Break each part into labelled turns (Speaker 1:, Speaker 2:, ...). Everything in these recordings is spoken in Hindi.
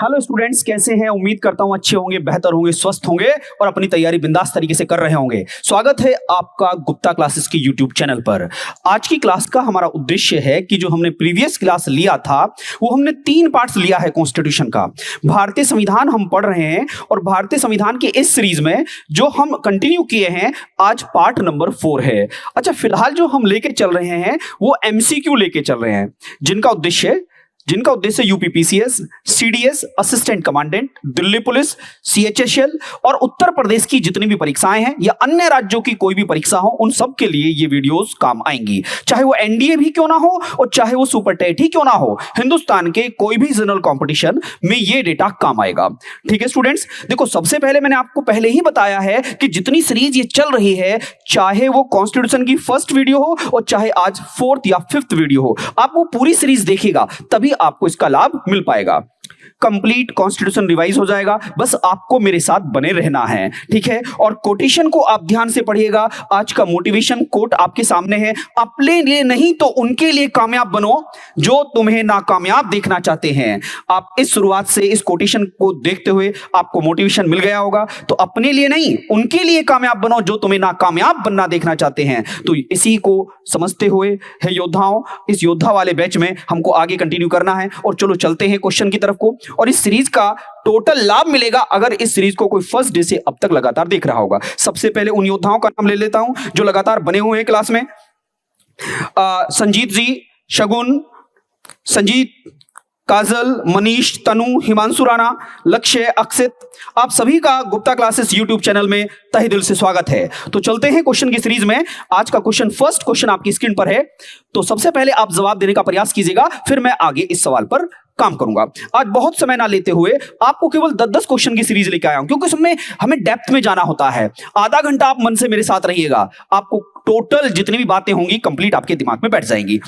Speaker 1: हेलो स्टूडेंट्स, कैसे हैं? उम्मीद करता हूं अच्छे होंगे, बेहतर होंगे, स्वस्थ होंगे और अपनी तैयारी बिंदास तरीके से कर रहे होंगे। स्वागत है आपका गुप्ता क्लासेस की यूट्यूब चैनल पर। आज की क्लास का हमारा उद्देश्य है कि जो हमने प्रीवियस क्लास लिया था वो हमने 3 पार्ट्स लिया है कॉन्स्टिट्यूशन का। भारतीय संविधान हम पढ़ रहे हैं और भारतीय संविधान के इस सीरीज में जो हम कंटिन्यू किए हैं, आज पार्ट नंबर 4 है। अच्छा, फिलहाल जो हम लेके चल रहे हैं वो एमसीक्यू लेके चल रहे हैं, जिनका उद्देश्य UPPCS, CDS, assistant commandant, Delhi police, CHSL और उत्तर प्रदेश की जितनी भी परीक्षाएं हैं या अन्य राज्यों की कोई भी परीक्षा हो, उन सब के लिए ये वीडियोस काम आएंगी। चाहे वो एनडीए भी क्यों ना हो और चाहे वो सुपर टेट ही क्यों ना हो, हिंदुस्तान के कोई भी जनरल कंपटीशन में ये डेटा काम आएगा। ठीक है स्टूडेंट्स, देखो सबसे पहले मैंने आपको पहले ही बताया है कि जितनी सीरीज ये चल रही है, चाहे वो कॉन्स्टिट्यूशन की फर्स्ट वीडियो हो और चाहे आज 4th या 5th वीडियो हो, आप वो पूरी सीरीज देखिएगा, तभी आपको इसका लाभ मिल पाएगा। कंप्लीट कॉन्स्टिट्यूशन रिवाइज हो जाएगा, बस आपको मेरे साथ बने रहना है। ठीक है, और कोटेशन को आप ध्यान से पढ़िएगा। आज का मोटिवेशन कोट आपके सामने है। अपने लिए नहीं तो उनके लिए कामयाब बनो जो तुम्हें नाकामयाब देखना चाहते हैं। आप इस शुरुआत से इस कोटेशन को देखते हुए आपको मोटिवेशन मिल गया होगा। तो अपने लिए नहीं, उनके लिए कामयाब बनो जो तुम्हें नाकामयाब बनना देखना चाहते हैं। तो इसी को समझते हुए है योद्धाओं, इस योद्धा वाले बैच में हमको आगे कंटिन्यू करना है। और चलो चलते हैं क्वेश्चन की तरफ को। और इस सीरीज का टोटल लाभ मिलेगा अगर इस सीरीज को कोई फर्स्ट डे से अब तक लगातार देख रहा होगा। सबसे पहले उन योद्धाओं का नाम ले लेता हूं जो लगातार बने हुए हैं क्लास में। संजीत जी, शगुन, संजीत, काजल, मनीष, तनु, हिमांशु राणा, लक्ष्य, अक्षित, आप सभी का गुप्ता क्लासेस यूट्यूब चैनल में तहे दिल से स्वागत है। तो चलते हैं क्वेश्चन की सीरीज में। आज का क्वेश्चन, फर्स्ट क्वेश्चन आपकी स्क्रीन पर है, तो सबसे पहले आप जवाब देने का प्रयास कीजिएगा, फिर मैं आगे इस सवाल पर काम करूंगा। आज बहुत समय ना लेते हुए आपको केवल 10-10 क्वेश्चन की सीरीज लेकर आया हूं, क्योंकि उसमें हमें डेप्थ में जाना होता है। आधा घंटा आप मन से मेरे साथ रहिएगा, आपको टोटल जितनी भी बातें होंगी कंप्लीट आपके दिमाग में बैठ जाएंगी।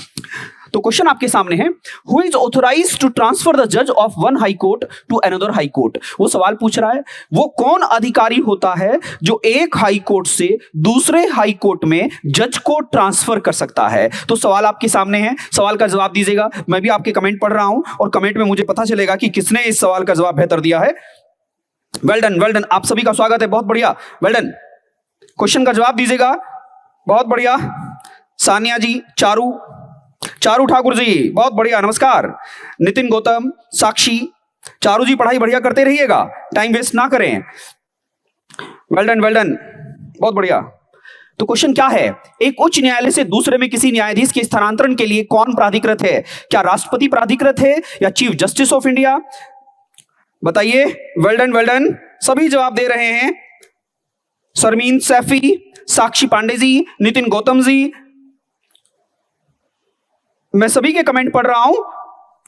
Speaker 1: तो क्वेश्चन आपके सामने है, who is authorised to transfer the जज of one high court to another high court. वो सवाल पूछ रहा है, वो कौन अधिकारी होता है जो एक हाई कोर्ट से दूसरे हाई कोर्ट में जज को ट्रांसफर कर सकता है। तो सवाल आपके सामने है, सवाल का जवाब दीजिएगा। मैं भी आपके कमेंट पढ़ रहा हूं और कमेंट में मुझे पता चलेगा कि किसने इस सवाल का जवाब बेहतर दिया है। वेल डन, वेल डन, आप सभी का स्वागत है, बहुत बढ़िया, वेल डन। क्वेश्चन का जवाब दीजिएगा, बहुत बढ़िया। सानिया जी, चारू ठाकुर जी, बहुत बढ़िया, नमस्कार। नितिन गौतम, साक्षी, चारू जी पढ़ाई बढ़िया करते रहिएगा, टाइम वेस्ट ना करें। वेल डन, वेल डन, बहुत बढ़िया। तो क्वेश्चन क्या है, एक उच्च न्यायालय से दूसरे में किसी न्यायाधीश के स्थानांतरण के लिए कौन प्राधिकृत है? क्या राष्ट्रपति प्राधिकृत है या चीफ जस्टिस ऑफ इंडिया? बताइए। वेल डन, वेल डन, सभी जवाब दे रहे हैं। शर्मीन सैफी, साक्षी पांडे जी, नितिन गौतम जी, मैं सभी के कमेंट पढ़ रहा हूं।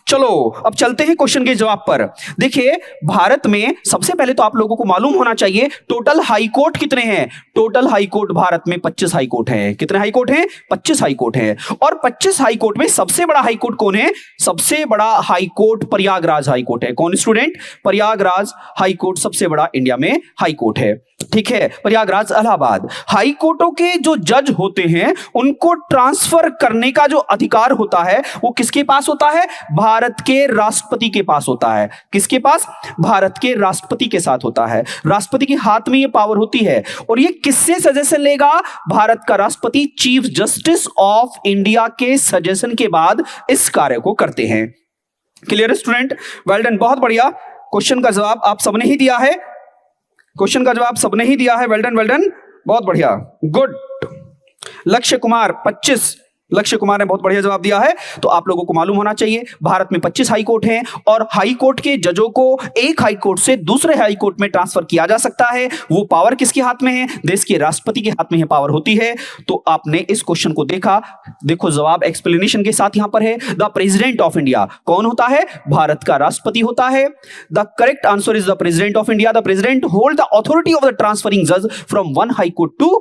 Speaker 1: चलो अब चलते हैं क्वेश्चन के जवाब पर। देखिए, भारत में सबसे पहले तो आप लोगों को मालूम होना चाहिए टोटल हाई कोर्ट कितने हैं। टोटल हाई कोर्ट भारत में 25 हाई कोर्ट हैं। कितने हाई कोर्ट हैं? 25 हाई कोर्ट हैं। और 25 हाई कोर्ट में सबसे बड़ा हाई कोर्ट कौन है? सबसे बड़ा high court Prayagraj high court है। कौन स्टूडेंट? प्रयागराज हाई कोर्ट सबसे बड़ा इंडिया में हाई कोर्ट है। ठीक है, प्रयागराज, इलाहाबाद। हाई कोर्टों के जो जज होते हैं उनको ट्रांसफर करने का जो अधिकार होता है वो किसके पास होता है? भारत के राष्ट्रपति के पास होता है। किसके पास? भारत के राष्ट्रपति के साथ होता है। राष्ट्रपति के हाथ में ये पावर होती है। और ये किससे सजेशन लेगा? भारत का राष्ट्रपति चीफ जस्टिस ऑफ इंडिया के सजेशन के बाद इस कार्य को करते हैं। Clear student? वेल डन, बहुत बढ़िया। क्वेश्चन का जवाब आप सबने ही दिया है। क्वेश्चन का जवाब सबने ही दिया है। वेल डन, वेल डन, बहुत बढ़िया, गुड। लक्ष्य कुमार 25, लक्ष्य कुमार ने बहुत बढ़िया जवाब दिया है। तो आप लोगों को मालूम होना चाहिए भारत में 25 हाई कोर्ट हैं और हाई कोर्ट के जजों को एक हाई कोर्ट से दूसरे हाई कोर्ट में ट्रांसफर किया जा सकता है। वो पावर किसके हाथ में है? देश के राष्ट्रपति के हाथ में है पावर होती है। तो आपने इस क्वेश्चन को देखा, देखो जवाब एक्सप्लेनेशन के साथ यहां पर है। द प्रेसिडेंट ऑफ इंडिया कौन होता है? भारत का राष्ट्रपति होता है। The correct answer is the president of India. The president hold the authority of the transferring जज from one high court to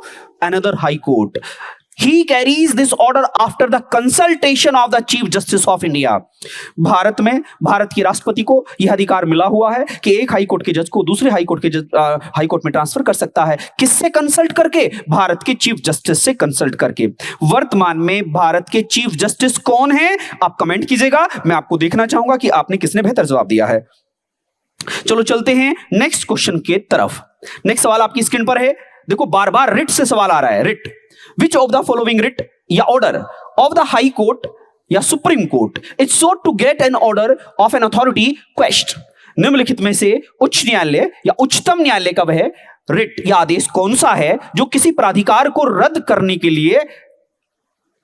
Speaker 1: another high court. He carries this order after the consultation of the Chief Justice of India. Bharat में भारत के राष्ट्रपति को यह अधिकार मिला हुआ है कि एक हाई कोर्ट के जज को दूसरे हाई कोर्ट में ट्रांसफर कर सकता है। किससे कंसल्ट करके? भारत के चीफ जस्टिस से कंसल्ट करके। वर्तमान में भारत के चीफ जस्टिस कौन है? आप कमेंट कीजिएगा, मैं आपको देखना चाहूंगा कि आपने किसने बेहतर जवाब दिया है। चलो चलते हैं नेक्स्ट क्वेश्चन के तरफ। नेक्स्ट सवाल आपकी स्क्रीन पर है, देखो बार बार रिट से सवाल आ रहा है। Writ, which of the following writ या order of the high court या supreme court is sought to get an order of an authority question. निम्नलिखित में से उच्च न्यायालय या उच्चतम न्यायालय का वह रिट या आदेश कौन सा है जो किसी प्राधिकार को रद्द करने के लिए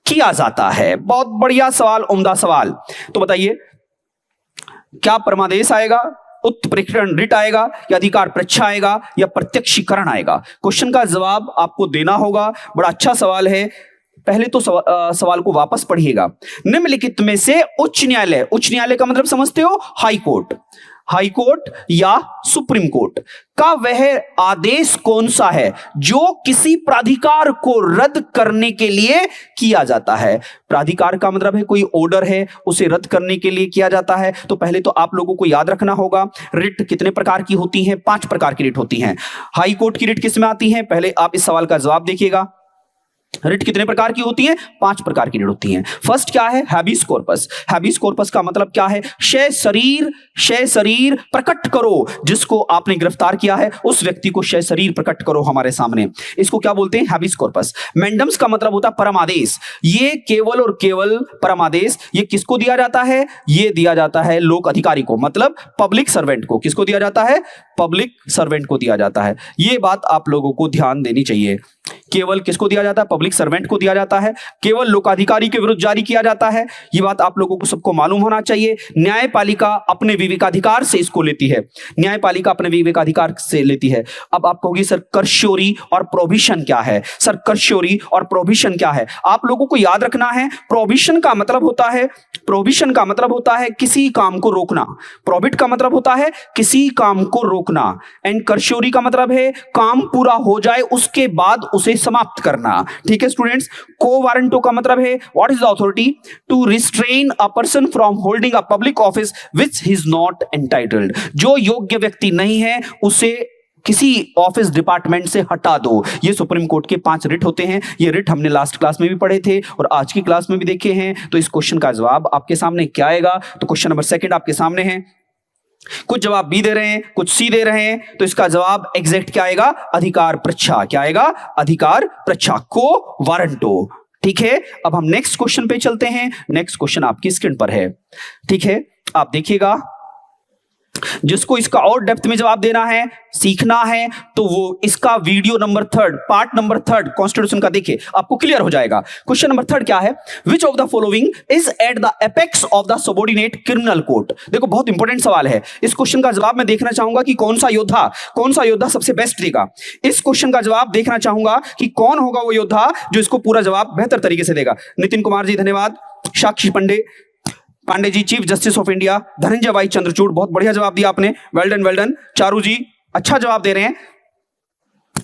Speaker 1: किया जाता है? बहुत बढ़िया सवाल, उम्दा सवाल। तो बताइए, क्या परमादेश आएगा, उत्प्रेक्षण रिट आएगा, या अधिकार परीक्षा आएगा, या प्रत्यक्षीकरण आएगा? क्वेश्चन का जवाब आपको देना होगा। बड़ा अच्छा सवाल है। पहले तो सवाल को वापस पढ़िएगा। निम्नलिखित में से उच्च न्यायालय का मतलब समझते हो, हाई कोर्ट या सुप्रीम कोर्ट का वह आदेश कौन सा है जो किसी प्राधिकार को रद्द करने के लिए किया जाता है? प्राधिकार का मतलब है कोई ऑर्डर है, उसे रद्द करने के लिए किया जाता है। तो पहले तो आप लोगों को याद रखना होगा, रिट कितने प्रकार की होती हैं? 5 प्रकार की रिट होती हैं। हाई कोर्ट की रिट किस में आती है? पहले आप इस सवाल का जवाब देखिएगा। रिट कितने प्रकार की होती है? 5 प्रकार की रिट होती हैं। फर्स्ट क्या है? Habeas corpus. हैबिस कॉर्पस का मतलब क्या है? शय शरीर प्रकट करो। जिसको आपने गिरफ्तार किया है उस व्यक्ति को शय शरीर प्रकट करो हमारे सामने, इसको क्या बोलते हैं? Habeas corpus. मैंडम्स का मतलब होता है परमादेश। ये केवल और केवल परमादेश ये किसको दिया जाता है? ये दिया जाता है लोक अधिकारी को, मतलब पब्लिक सर्वेंट को। किसको दिया जाता है? पब्लिक सर्वेंट को दिया जाता है। ये बात आप लोगों को ध्यान देनी चाहिए। केवल किसको दिया जाता है? पब्लिक सर्वेंट को दिया जाता है। केवल लोकाधिकारी के विरुद्ध जारी किया जाता है। ये बात आप लोगों को सबको मालूम होना चाहिए। न्यायपालिका अपने विवेकाधिकार से इसको लेती है। न्यायपालिका अपने विवेकाधिकार से लेती है। अब आप कहोगे सर कर्श्योरी और प्रोहिबिशन क्या है? सर कर्श्योरी और प्रोहिबिशन क्या है? आप लोगों को याद रखना है, प्रोहिबिशन का मतलब होता है किसी काम को रोकना। प्रोहिबिट का मतलब होता है किसी काम को रोकना, एंड कर्श्योरी का मतलब है काम पूरा हो जाए उसके बाद उसे समाप्त करना। ठीक है स्टूडेंट्स। को वारंटो का मतलब है what is the authority to restrain a person from holding a public office which he is not entitled. जो योग्य व्यक्ति नहीं है उसे किसी ऑफिस डिपार्टमेंट से हटा दो। ये सुप्रीम कोर्ट के 5 रिट होते हैं। ये रिट हमने लास्ट क्लास में भी पढ़े थे और आज की क्लास में भी देखे हैं। तो इस क्वेश्चन का जवाब आपके सामने क्या आएगा? तो क्वेश्चन नंबर 2 आपके सामने है। कुछ जवाब बी दे रहे हैं, कुछ सी दे रहे हैं, तो इसका जवाब एग्जैक्ट क्या आएगा? अधिकार परीक्षा। क्या आएगा? अधिकार परीक्षा, को वारंटो। ठीक है, अब हम नेक्स्ट क्वेश्चन पे चलते हैं। नेक्स्ट क्वेश्चन आपकी स्क्रीन पर है। ठीक है, आप देखिएगा। जिसको इसका और डेप्थ में जवाब देना है, सीखना है, तो वो इसका video number 3 part number 3 constitution का देखिए, आपको क्लियर हो जाएगा। क्वेश्चन नंबर 3 क्या है? विच of the following is at the apex of the subordinate criminal court. देखो बहुत इंपॉर्टेंट सवाल है। इस क्वेश्चन का जवाब मैं देखना चाहूंगा कि कौन सा योद्धा सबसे बेस्ट देगा। इस क्वेश्चन का जवाब देखना चाहूंगा कि कौन होगा वो योद्धा जो इसको पूरा जवाब बेहतर तरीके से देगा। नितिन कुमार जी धन्यवाद, Sakshi Pandey ji chief justice of India, Dhananjay भाई चंद्रचूड़, बहुत बढ़िया जवाब दिया आपने, वेल डन। चारू जी अच्छा जवाब दे रहे हैं,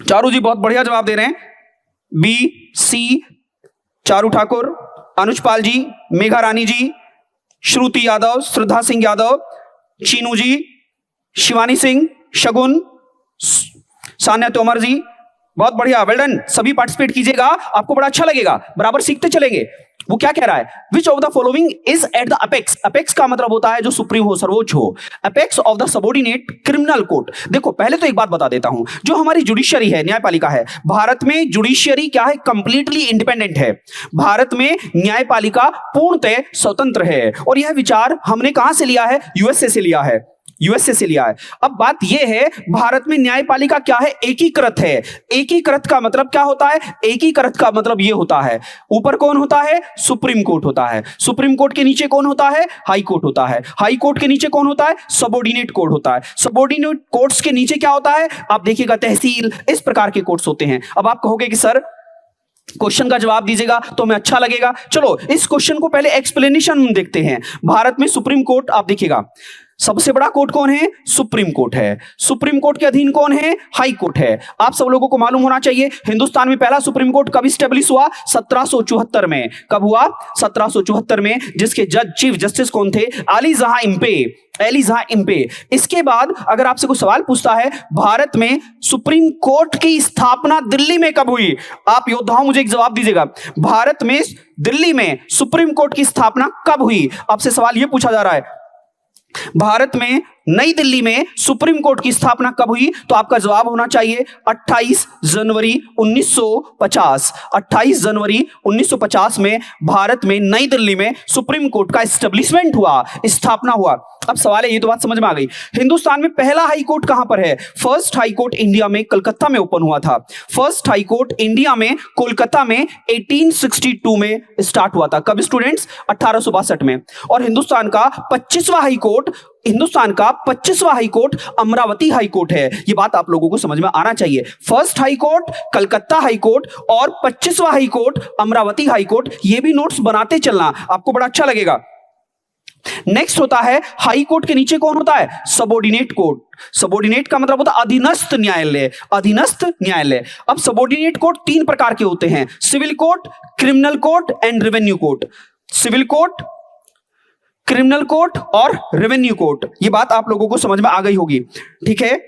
Speaker 1: चारू जी बहुत बढ़िया जवाब दे रहे हैं। बी सी चारू ठाकुर, अनुज पाल जी, मेघा रानी जी, श्रुति यादव, श्रद्धा सिंह यादव, चीनू जी, शिवानी सिंह, शगुन, सान्या तोमर जी, बहुत बढ़िया, वेल डन। सभी पार्टिसिपेट कीजिएगा, आपको बड़ा अच्छा लगेगा, बराबर सीखते चलेंगे। वो क्या कह रहा है? विच of the following is at the apex. Apex का मतलब होता है जो सुप्रीम हो, सर्वोच्च हो। Apex of the subordinate criminal court. देखो पहले तो एक बात बता देता हूं, जो हमारी जुडिशियरी है, न्यायपालिका है, भारत में जुडिशियरी क्या है? कंप्लीटली इंडिपेंडेंट है। भारत में न्यायपालिका पूर्णतः स्वतंत्र है। और यह विचार हमने कहां से लिया है? यूएसए से लिया है। अब बात यह है, भारत में न्यायपालिका क्या है? एकीकृत है। एकीकृत का मतलब क्या होता है? एकीकृत का मतलब यह होता है, ऊपर कौन होता है? सुप्रीम कोर्ट होता है। सुप्रीम कोर्ट के नीचे कौन होता है? हाई कोर्ट होता है। हाई कोर्ट के नीचे कौन होता है? सबऑर्डिनेट कोर्ट होता है। सबऑर्डिनेट कोर्ट्स के नीचे क्या होता है? आप देखिएगा तहसील, इस प्रकार के कोर्ट्स होते हैं। अब आप कहोगे कि सर क्वेश्चन का जवाब दीजिएगा तो हमें अच्छा लगेगा। चलो इस क्वेश्चन को पहले एक्सप्लेनेशन देखते हैं। भारत में सुप्रीम कोर्ट, आप देखिएगा सबसे बड़ा कोर्ट कौन है? सुप्रीम कोर्ट है। सुप्रीम कोर्ट के अधीन कौन है? हाई कोर्ट है। आप सब लोगों को मालूम होना चाहिए हिंदुस्तान में पहला सुप्रीम कोर्ट कब स्टेब्लिश हुआ? 1774 में। कब हुआ? 1774 में, जिसके जज चीफ जस्टिस कौन थे? एली जहां इम्पे। इसके बाद अगर आपसे कोई सवाल पूछता है भारत में सुप्रीम कोर्ट की स्थापना दिल्ली में कब हुई? आप योद्धाओं मुझे एक जवाब दीजिएगा, भारत में दिल्ली में सुप्रीम कोर्ट की स्थापना कब हुई? आपसे सवाल यह पूछा जा रहा है, भारत में नई दिल्ली में सुप्रीम कोर्ट की स्थापना कब हुई? तो आपका जवाब होना चाहिए 28 जनवरी 1950। 28 जनवरी 1950 में भारत में नई दिल्ली में सुप्रीम कोर्ट का एस्टेब्लिशमेंट हुआ, स्थापना हुआ। अब सवाल है, ये तो बात समझ में आ गई। हिंदुस्तान में पहला हाई कोर्ट कहां पर है? फर्स्ट हाई कोर्ट इंडिया में कलकत्ता में ओपन हुआ था। फर्स्ट हाई कोर्ट इंडिया में कोलकाता में 1862 में स्टार्ट हुआ था। कब स्टूडेंट्स? 1862 में। और हिंदुस्तान का 25वां high court Amaravati high court है। ये बात आप लोगों को समझ में आना चाहिए। First high court Calcutta high court और 25वां high court Amaravati high court. ये भी नोट्स बनाते चलना, आपको बड़ा अच्छा लगेगा। नेक्स्ट होता है हाई कोर्ट के नीचे कौन होता है? Subordinate court. सबॉर्डिनेट का मतलब होता है अधीनस्थ न्यायालय, अधीनस्थ न्यायालय। अब सबॉर्डिनेट कोर्ट 3 प्रकार के होते हैं, civil court, criminal court and revenue court. Civil court, criminal court और रेवेन्यू कोर्ट। ये बात आप लोगों को समझ में आ गई होगी, ठीक है।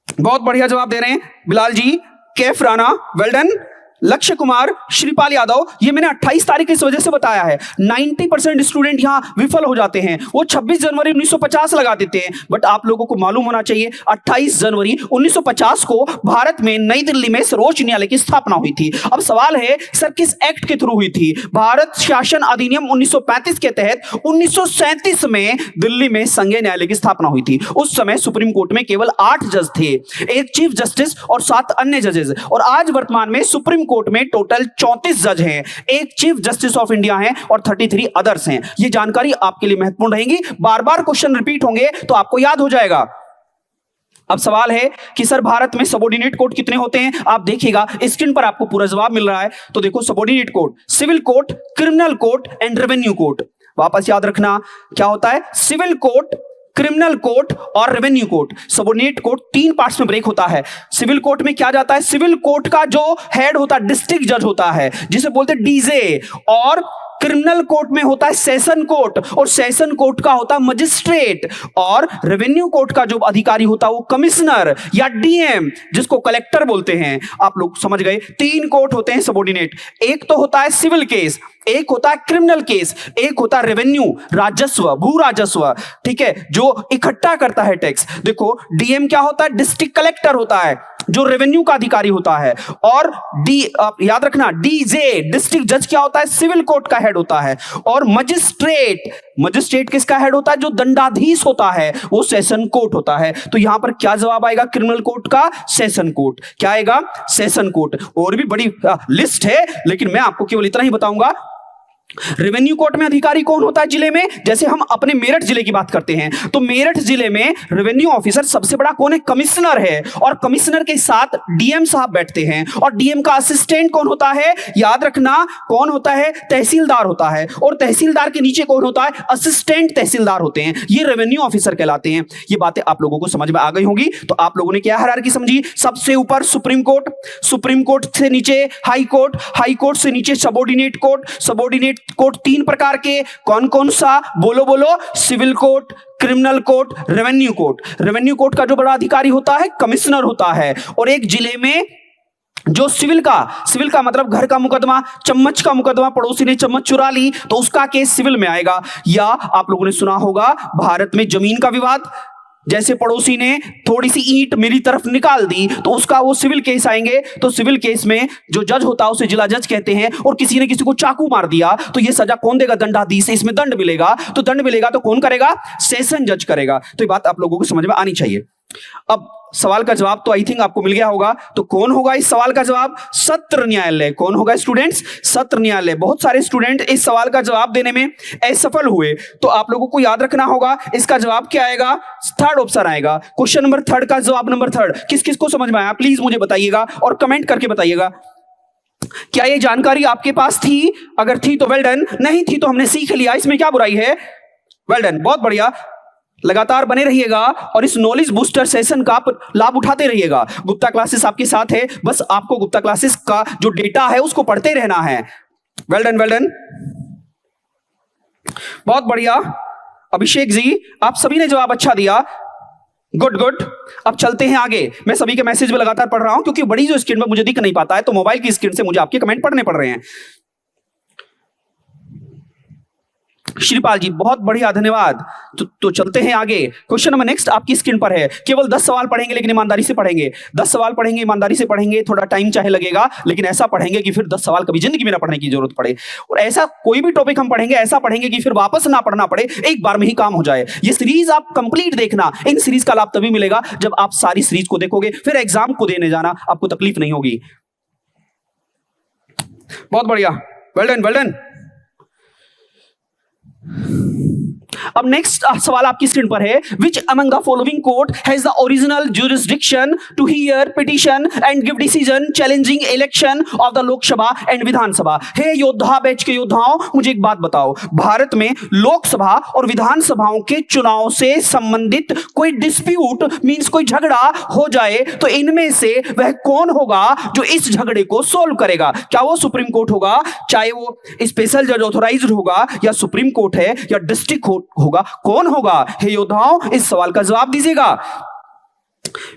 Speaker 1: बहुत बढ़िया जवाब दे रहे हैं बिलाल जी, कैफ राणा, वेल डन। लक्ष्य कुमार, श्रीपाल यादव, ये मैंने 28 तारीख इस वजह से बताया है। 90% स्टूडेंट यहां विफल हो जाते हैं, वो 26 जनवरी 1950 लगा देते हैं, बट आप लोगों को मालूम होना चाहिए 28 जनवरी 1950 को भारत में नई दिल्ली में सर्वोच्च न्यायालय की स्थापना हुई थी। अब सवाल है सर किस एक्ट के थ्रू हुई थी? भारत शासन अधिनियम 1935 के तहत 1937 में दिल्ली में संघीय न्यायालय की स्थापना हुई थी। उस समय सुप्रीम कोर्ट में केवल 8 जज थे, एक चीफ जस्टिस और 7 अन्य जजेस। और आज वर्तमान में सुप्रीम कोर्ट में टोटल 34 जज हैं, एक चीफ जस्टिस ऑफ इंडिया है और 33 अदर्स हैं। ये जानकारी आपके लिए महत्वपूर्ण रहेगी, बार बार क्वेश्चन रिपीट होंगे तो आपको याद हो जाएगा। अब सवाल है कि सर भारत में सबॉर्डिनेट कोर्ट कितने होते हैं? आप देखिएगा स्क्रीन पर आपको पूरा जवाब मिल रहा है। तो देखो subordinate court, civil court, criminal court and revenue court. वापस याद रखना क्या होता है? सिविल कोर्ट, क्रिमिनल कोर्ट और revenue court. Subordinate court 3 parts में ब्रेक होता है। सिविल कोर्ट में क्या जाता है? सिविल कोर्ट का जो हेड होता है डिस्ट्रिक्ट जज होता है, जिसे बोलते हैं डीजे। और क्रिमिनल कोर्ट में होता है सेशन कोर्ट, और सेशन कोर्ट का होता है मजिस्ट्रेट। और रेवेन्यू कोर्ट का जो अधिकारी होता है वो कमिश्नर या डीएम, जिसको कलेक्टर बोलते हैं। आप लोग समझ गए। 3 कोर्ट होते हैं सबॉर्डिनेट। एक तो होता है सिविल केस, एक होता है क्रिमिनल केस, एक होता है रेवेन्यू, राजस्व, भू राजस्व, ठीक है, जो इकट्ठा करता है टैक्स। देखो डीएम क्या होता है? डिस्ट्रिक्ट कलेक्टर होता है, जो रेवेन्यू का अधिकारी होता है। और याद रखना डीजे, डिस्ट्रिक्ट जज क्या होता है? सिविल कोर्ट का हेड होता है। और मजिस्ट्रेट, मजिस्ट्रेट किसका हेड होता है? जो दंडाधीश होता है वो सेशन कोर्ट होता है। तो यहां पर क्या जवाब आएगा? क्रिमिनल कोर्ट का सेशन कोर्ट। क्या आएगा? Session court. और भी बड़ी लिस्ट है, लेकिन मैं आपको केवल इतना ही बताऊंगा। रेवेन्यू कोर्ट में अधिकारी कौन होता है जिले में? जैसे हम अपने मेरठ जिले की बात करते हैं तो मेरठ जिले में रेवेन्यू ऑफिसर सबसे बड़ा कौन है? कमिश्नर है। और कमिश्नर के साथ डीएम साहब बैठते हैं। और डीएम का असिस्टेंट कौन होता है? याद रखना कौन होता है? तहसीलदार होता है। और तहसीलदार के नीचे कौन होता है? असिस्टेंट तहसीलदार होते हैं। ये रेवेन्यू ऑफिसर कहलाते हैं। ये बातें आप लोगों को समझ में आ गई होंगी। तो आप लोगों ने क्या हायरार्की समझी? सबसे ऊपर सुप्रीम कोर्ट, सुप्रीम कोर्ट से नीचे हाई कोर्ट, हाई कोर्ट से नीचे सबॉर्डिनेट कोर्ट, सबॉर्डिनेट कोर्ट 3 प्रकार के। कौन कौन सा? बोलो बोलो। Civil court, criminal court, revenue court. Revenue court का जो बड़ा अधिकारी होता है कमिश्नर होता है। और एक जिले में जो सिविल का मतलब घर का मुकदमा, चम्मच का मुकदमा, पड़ोसी ने चम्मच चुरा ली तो उसका केस सिविल में आएगा। या आप लोगों ने सुना होगा भारत में जमीन का विवाद, जैसे पड़ोसी ने थोड़ी सी ईंट मेरी तरफ निकाल दी तो उसका वो सिविल केस आएंगे। तो सिविल केस में जो जज होता है उसे जिला जज कहते हैं। और किसी ने किसी को चाकू मार दिया तो ये सजा कौन देगा? दंडाधीश। इसमें दंड मिलेगा। तो दंड मिलेगा तो कौन करेगा? सेशन जज करेगा। तो ये बात आप लोगों को समझ में आनी चाहिए। अब सवाल का जवाब तो आई थिंक आपको मिल गया होगा। तो कौन होगा इस सवाल का जवाब? सत्र न्यायालय। कौन होगा स्टूडेंट्स? सत्र न्यायालय। बहुत सारे स्टूडेंट इस सवाल का जवाब देने में असफल हुए, तो आप लोगों को याद रखना होगा इसका जवाब क्या आएगा? 3rd ऑप्शन आएगा। क्वेश्चन नंबर 3 का जवाब नंबर 3 किस किस को समझ में आया प्लीज मुझे बताइएगा और कमेंट करके बताइएगा। क्या ये जानकारी आपके पास थी? अगर थी तो वेल डन, नहीं थी तो हमने सीख लिया, इसमें क्या बुराई है? वेल डन, बहुत बढ़िया। लगातार बने रहिएगा और इस नॉलेज बूस्टर सेशन का लाभ उठाते रहिएगा। गुप्ता क्लासेस आपके साथ है, बस आपको गुप्ता क्लासेस का जो डेटा है उसको पढ़ते रहना है। वेल डन, वेल डन, बहुत बढ़िया। अभिषेक जी आप सभी ने जवाब अच्छा दिया, गुड गुड। अब चलते हैं आगे। मैं सभी के मैसेज में लगातार पढ़ रहा हूं क्योंकि बड़ी जो स्क्रीन में मुझे दिख नहीं पाता है तो मोबाइल की स्क्रीन से मुझे आपके कमेंट पढ़ने पड़ रहे हैं। श्रीपाल जी बहुत बढ़िया, धन्यवाद। तो चलते हैं आगे। क्वेश्चन नंबर नेक्स्ट आपकी स्क्रीन पर है। केवल 10 सवाल पढ़ेंगे, लेकिन ईमानदारी से पढ़ेंगे। 10 सवाल पढ़ेंगे, ईमानदारी से पढ़ेंगे। थोड़ा टाइम चाहे लगेगा, लेकिन ऐसा पढ़ेंगे कि फिर 10 सवाल कभी जिंदगी में ना पढ़ने की जरूरत पड़े। और ऐसा कोई भी टॉपिक हम पढ़ेंगे, ऐसा पढ़ेंगे कि फिर वापस ना पढ़ना पड़े, एक बार में ही काम हो जाए। ये सीरीज आप कंप्लीट देखना। इन सीरीज का लाभ तभी मिलेगा जब आप सारी सीरीज को देखोगे, फिर एग्जाम को देने जाना आपको तकलीफ नहीं होगी। बहुत बढ़िया, वेल डन, वेल डन। अब नेक्स्ट सवाल आपकी स्क्रीन पर है। Which among the following court has the original jurisdiction to hear petition and give decision challenging election of the Lok Sabha and Vidhan Sabha. हे योद्धा बैच के योद्धाओं, मुझे एक बात बताओ, भारत में लोकसभा और विधानसभाओं के चुनाव से संबंधित कोई डिस्प्यूट मींस कोई झगड़ा हो जाए तो इनमें से वह कौन होगा जो इस झगड़े को सोल्व करेगा? क्या वो सुप्रीम कोर्ट होगा, चाहे वो स्पेशल जज ऑथोराइज्ड होगा, या सुप्रीम कोर्ट है, या डिस्ट्रिक्ट कोर्ट होगा? कौन होगा? हे योद्धाओं, इस सवाल का जवाब दीजिएगा।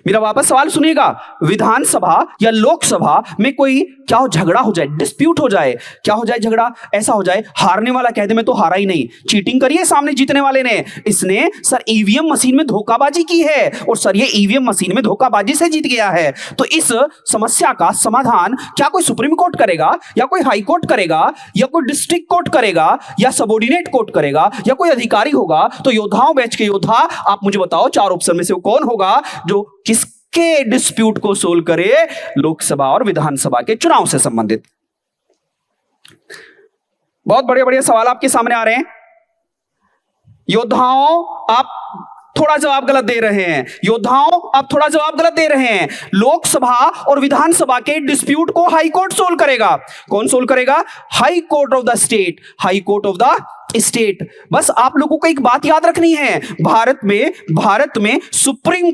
Speaker 1: मेरा वापस सवाल सुनिएगा। विधानसभा या लोकसभा में कोई क्या हो, झगड़ा हो जाए, डिस्प्यूट हो जाए, क्या हो जाए झगड़ा? ऐसा हो जाए हारने वाला कह दे मैं तो हारा ही नहीं, चीटिंग करी है सामने जीतने वाले ने, इसने सर ईवीएम मशीन में धोखाबाजी की है और सर ये ईवीएम मशीन में धोखाबाजी से जीत गया है। तो इस समस्या का समाधान क्या कोई सुप्रीम कोर्ट करेगा, या कोई हाई कोर्ट करेगा, या कोई डिस्ट्रिक्ट कोर्ट करेगा, या सबऑर्डिनेट कोर्ट करेगा, या कोई अधिकारी होगा? तो योद्धाओं बैच के योद्धा, आप मुझे बताओ चार ऑप्शन में से वो कौन होगा जो किसके डिस्प्यूट को सोल्व करे? लोकसभा और विधानसभा के चुनाव से संबंधित। बहुत बढ़िया बढ़िया सवाल आपके सामने आ रहे हैं। योद्धाओं आप थोड़ा जवाब गलत दे रहे हैं। योद्धाओं आप थोड़ा जवाब गलत दे रहे हैं। लोकसभा और विधानसभा के डिस्प्यूट को हाई कोर्ट सोल्व करेगा। कौन सोल्व करेगा? High court of the state, high court of the state. बस आप लोगों को एक बात याद रखनी है, भारत में सुप्रीम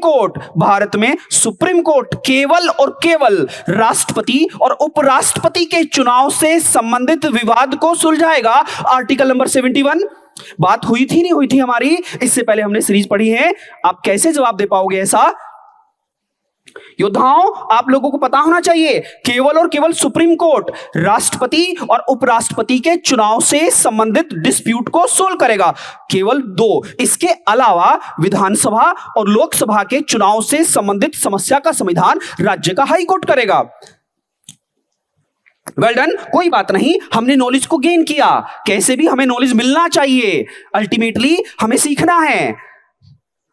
Speaker 1: कोर्ट केवल और केवल राष्ट्रपति और उपराष्ट्रपति के चुनाव से संबंधित विवाद को सुलझाएगा। Article number 71। बात हुई थी नहीं हुई थी हमारी, इससे पहले हमने सीरीज पढ़ी है। आप कैसे जवाब दे पाओगे ऐसा? योद्धाओं आप लोगों को पता होना चाहिए, केवल और केवल सुप्रीम कोर्ट राष्ट्रपति और उपराष्ट्रपति के चुनाव से संबंधित डिस्प्यूट को सोल्व करेगा। केवल दो। इसके अलावा विधानसभा और लोकसभा के चुनाव से संबंधित समस्या का समाधान राज्य का हाई कोर्ट करेगा। वेल डन, कोई बात नहीं, हमने नॉलेज को गेन किया। कैसे भी हमें नॉलेज मिलना चाहिए, अल्टीमेटली हमें सीखना है।